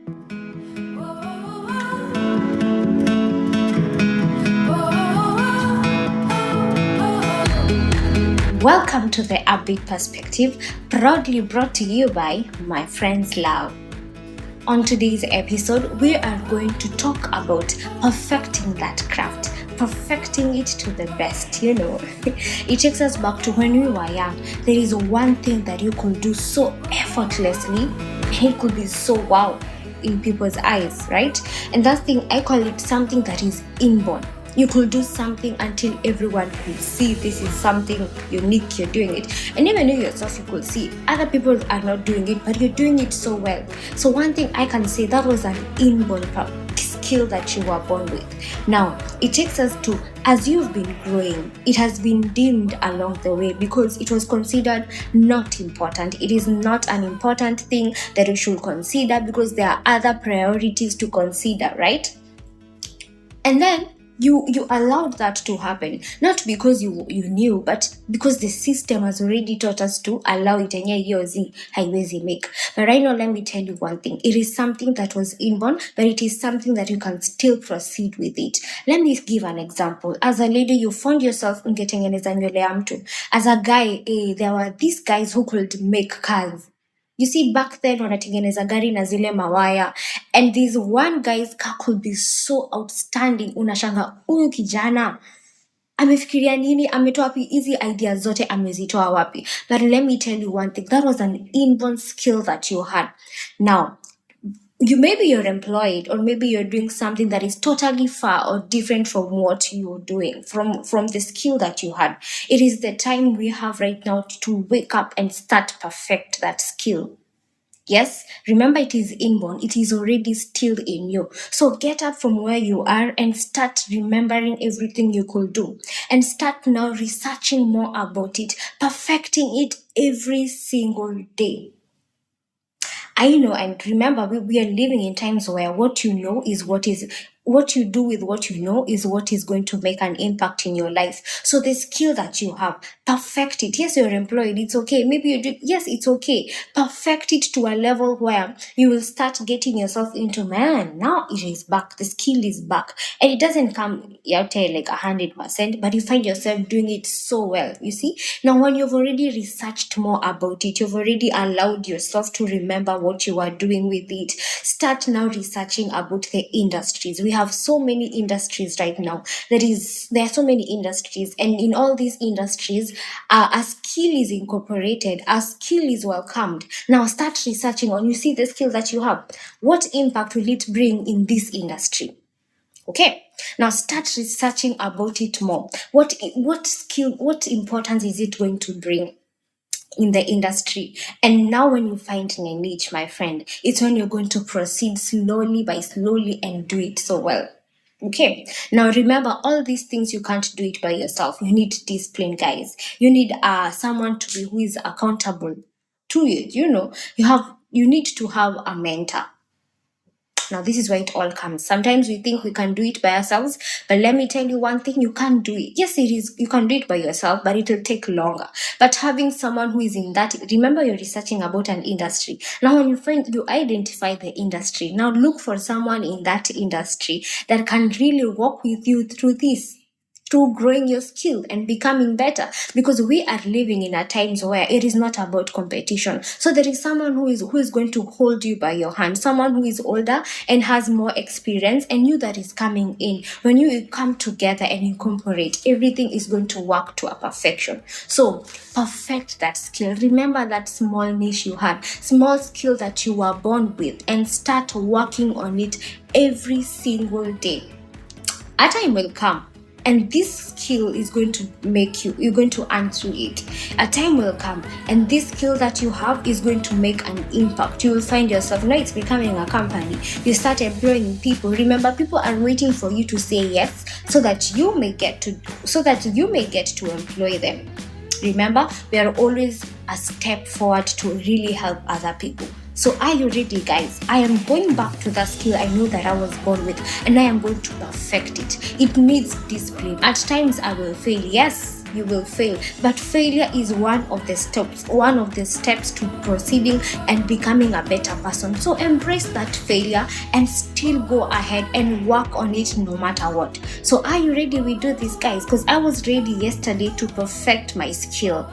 Welcome to the Upbeat Perspective, proudly brought to you by My Friends Love. On today's episode, we are going to talk about perfecting that craft, perfecting it to the best, It takes us back to when we were young. There is one thing that you could do so effortlessly, and it could be so wow in people's eyes, right? And that thing, I call it something that is inborn. You could do something until everyone could see this is something unique, you're doing it. And even you yourself, you could see other people are not doing it, but you're doing it so well. So one thing I can say, that was an inborn skill that you were born with. Now, it takes us to, as you've been growing, it has been dimmed along the way because it was considered not important. It is not an important thing that you should consider because there are other priorities to consider, right? And then you allowed that to happen, not because you knew, but because the system has already taught us to allow it. And haiwezi make. But right now, let me tell you one thing. It is something that was inborn, but it is something that you can still proceed with it. Let me give an example. As a lady, you found yourself ungetengeneza nywele ya mtu. As a guy, there were these guys who could make cars. You see, back then wanatengeneza gari na zile mawaya, and this one guy's car could be so outstanding. Unashanga, huyu kijana amefikiria nini? Ametoa wapi hizi ideas zote? Amezitoa wapi? But let me tell you one thing, that was an inborn skill that you had. Now, maybe you're employed, or maybe you're doing something that is totally far or different from what you're doing, from the skill that you had. It is the time we have right now to wake up and start perfect that skill. Yes, remember, it is inborn. It is already still in you. So get up from where you are and start remembering everything you could do, and start now researching more about it, perfecting it every single day. I know, and remember, we are living in times where what you know is what you do with what you know is what is going to make an impact in your life. So the skill that you have, perfect it. Yes, you're employed. It's okay. Maybe you do. Yes, it's okay. Perfect it to a level where you will start getting yourself into, man, now it is back. The skill is back. And it doesn't come out like 100%, but you find yourself doing it so well. You see? Now, when you've already researched more about it, you've already allowed yourself to remember what you are doing with it. Start now researching about the industries. We have so many industries right now. There are so many industries, and in all these industries, a skill is incorporated, a skill is welcomed. Now start researching on, you see the skill that you have, what impact will it bring in this industry? Okay, now start researching about it more. What skill, what importance is it going to bring in the industry? And now when you find a niche, my friend, it's when you're going to proceed slowly by slowly and do it so well. Okay, now remember, all these things you can't do it by yourself. You need discipline, guys. You need someone to be who is accountable to you. You need to have a mentor. Now, this is where it all comes. Sometimes we think we can do it by ourselves, but let me tell you one thing, you can't do it. Yes, it is. You can do it by yourself, but it will take longer. But having someone who is in that, remember, you're researching about an industry. Now, when you identify the industry, now look for someone in that industry that can really walk with you through this, through growing your skill and becoming better, because we are living in a times where it is not about competition. So there is someone who is going to hold you by your hand, someone who is older and has more experience, and you that is coming in. When you come together and incorporate, everything is going to work to a perfection. So perfect that skill. Remember that small niche you had, small skill that you were born with, and start working on it every single day. A time will come, and this skill is going to you're going to earn through it. A time will come, and this skill that you have is going to make an impact. You will find yourself, now it's becoming a company. You start employing people. Remember, people are waiting for you to say yes, so that you may get to employ them. Remember, we are always a step forward to really help other people. So are you ready, guys? I am going back to that skill I know that I was born with, and I am going to perfect it. It needs discipline. At times I will fail. Yes, you will fail, but failure is one of the steps to proceeding and becoming a better person. So embrace that failure and still go ahead and work on it no matter what. So are you ready? We do this, guys, because I was ready yesterday to perfect my skill.